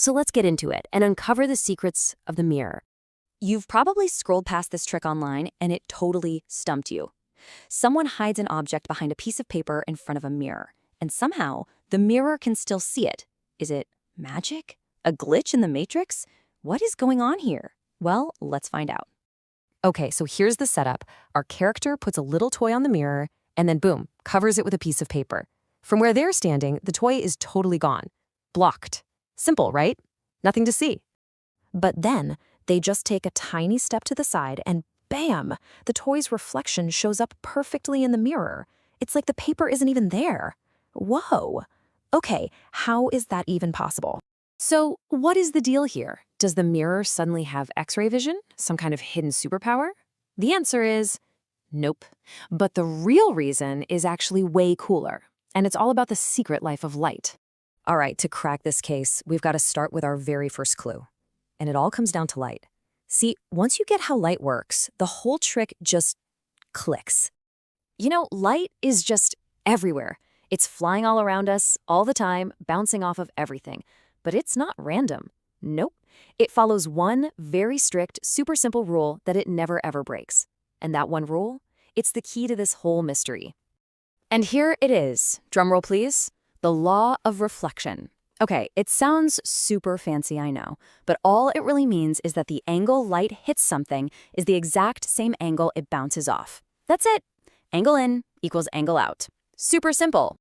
So let's get into it and uncover the secrets of the mirror. You've probably scrolled past this trick online and it totally stumped you. Someone hides an object behind a piece of paper in front of a mirror, and somehow the mirror can still see it. Is it magic? A glitch in the matrix? What is going on here? Well, let's find out. Okay, so here's the setup. Our character puts a little toy on the mirror and then boom, covers it with a piece of paper. From where they're standing, the toy is totally gone. Blocked. Simple, right? Nothing to see. But then they just take a tiny step to the side and bam, the toy's reflection shows up perfectly in the mirror. It's like the paper isn't even there. Whoa. Okay, how is that even possible? So what is the deal here? Does the mirror suddenly have X-ray vision? Some kind of hidden superpower? The answer is nope. But the real reason is actually way cooler. And it's all about the secret life of light. All right, to crack this case, we've got to start with our very first clue. And it all comes down to light. See, once you get how light works, the whole trick just clicks. You know, light is just everywhere. It's flying all around us, all the time, bouncing off of everything. But it's not random. Nope. It follows one very strict, super simple rule that it never ever breaks. And that one rule? It's the key to this whole mystery. And here it is. Drumroll, please. The law of reflection. Okay, it sounds super fancy, I know, but all it really means is that the angle light hits something is the exact same angle it bounces off. That's it. Angle in equals angle out. Super simple.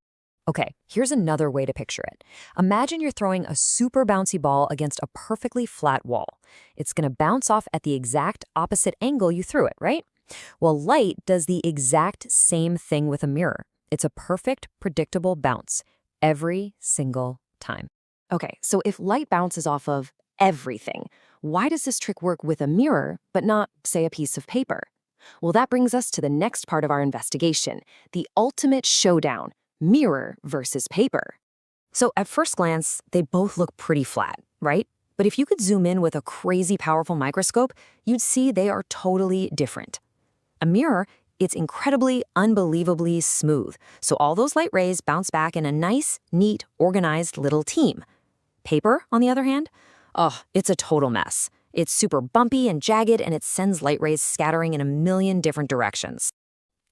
Okay, here's another way to picture it. Imagine you're throwing a super bouncy ball against a perfectly flat wall. It's going to bounce off at the exact opposite angle you threw it, right? Well, light does the exact same thing with a mirror. It's a perfect, predictable bounce every single time. Okay, so if light bounces off of everything, why does this trick work with a mirror but not, say, a piece of paper? Well, that brings us to the next part of our investigation, the ultimate showdown, mirror versus paper. So at first glance, they both look pretty flat, right? But if you could zoom in with a crazy powerful microscope, you'd see they are totally different. A mirror, it's incredibly, unbelievably smooth, so all those light rays bounce back in a nice, neat, organized little team. Paper, on the other hand, oh, it's a total mess. It's super bumpy and jagged, and it sends light rays scattering in a million different directions.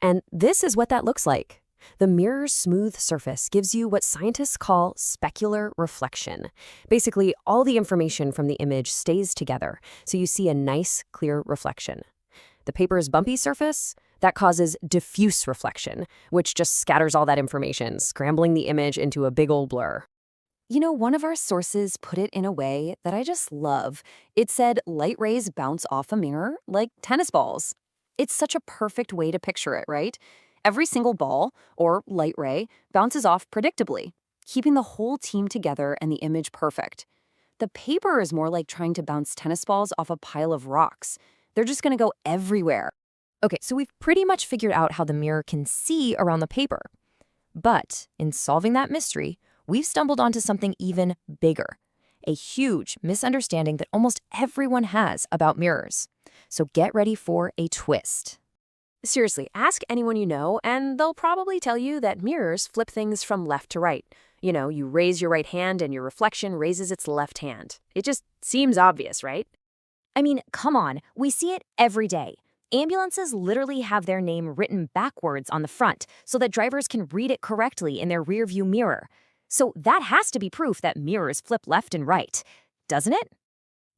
And this is what that looks like. The mirror's smooth surface gives you what scientists call specular reflection. Basically, all the information from the image stays together, so you see a nice, clear reflection. The paper's bumpy surface, that causes diffuse reflection, which just scatters all that information, scrambling the image into a big old blur. You know, one of our sources put it in a way that I just love. It said light rays bounce off a mirror like tennis balls. It's such a perfect way to picture it, right? Every single ball, or light ray, bounces off predictably, keeping the whole team together and the image perfect. The paper is more like trying to bounce tennis balls off a pile of rocks. They're just going to go everywhere. Okay, so we've pretty much figured out how the mirror can see around the paper. But in solving that mystery, we've stumbled onto something even bigger, a huge misunderstanding that almost everyone has about mirrors. So get ready for a twist. Seriously, ask anyone you know, and they'll probably tell you that mirrors flip things from left to right. You know, you raise your right hand and your reflection raises its left hand. It just seems obvious, right? I mean, come on, we see it every day. Ambulances literally have their name written backwards on the front so that drivers can read it correctly in their rearview mirror. So that has to be proof that mirrors flip left and right, doesn't it?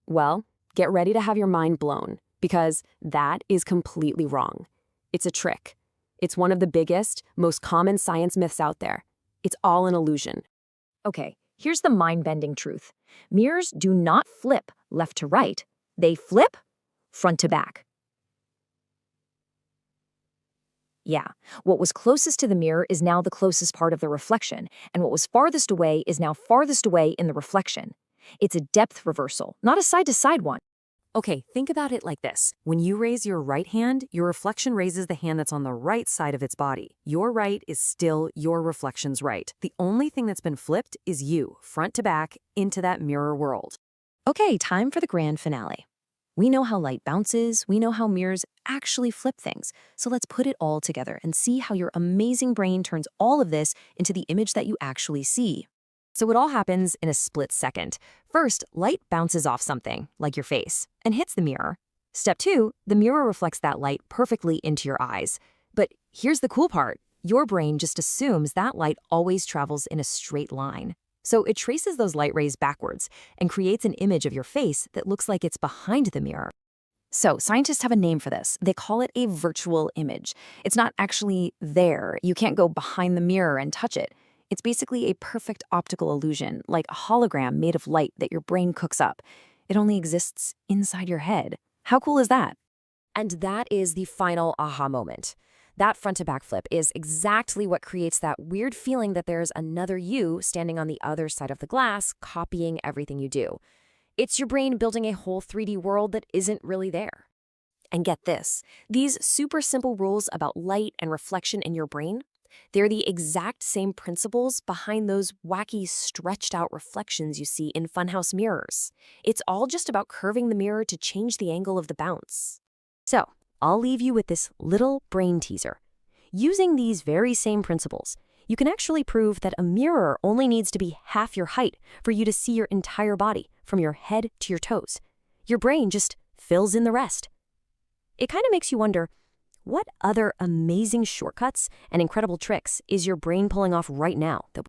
Well, get ready to have your mind blown, because that is completely wrong. It's a trick. It's one of the biggest, most common science myths out there. It's all an illusion. Okay, here's the mind-bending truth. Mirrors do not flip left to right. They flip front to back. Yeah, what was closest to the mirror is now the closest part of the reflection, and what was farthest away is now farthest away in the reflection. It's a depth reversal, not a side-to-side one. Okay, think about it like this. When you raise your right hand, your reflection raises the hand that's on the right side of its body. Your right is still your reflection's right. The only thing that's been flipped is you, front to back, into that mirror world. Okay, time for the grand finale. We know how light bounces, we know how mirrors actually flip things. So let's put it all together and see how your amazing brain turns all of this into the image that you actually see. So it all happens in a split second. First, light bounces off something, like your face, and hits the mirror. Step 2, the mirror reflects that light perfectly into your eyes. But here's the cool part. Your brain just assumes that light always travels in a straight line. So it traces those light rays backwards and creates an image of your face that looks like it's behind the mirror. So scientists have a name for this. They call it a virtual image. It's not actually there. You can't go behind the mirror and touch it. It's basically a perfect optical illusion, like a hologram made of light that your brain cooks up. It only exists inside your head. How cool is that? And that is the final aha moment. That front-to-back flip is exactly what creates that weird feeling that there's another you standing on the other side of the glass, copying everything you do. It's your brain building a whole 3D world that isn't really there. And get this, these super simple rules about light and reflection in your brain, they're the exact same principles behind those wacky stretched-out reflections you see in funhouse mirrors. It's all just about curving the mirror to change the angle of the bounce. So, I'll leave you with this little brain teaser. Using these very same principles, you can actually prove that a mirror only needs to be half your height for you to see your entire body, from your head to your toes. Your brain just fills in the rest. It kind of makes you wonder, what other amazing shortcuts and incredible tricks is your brain pulling off right now that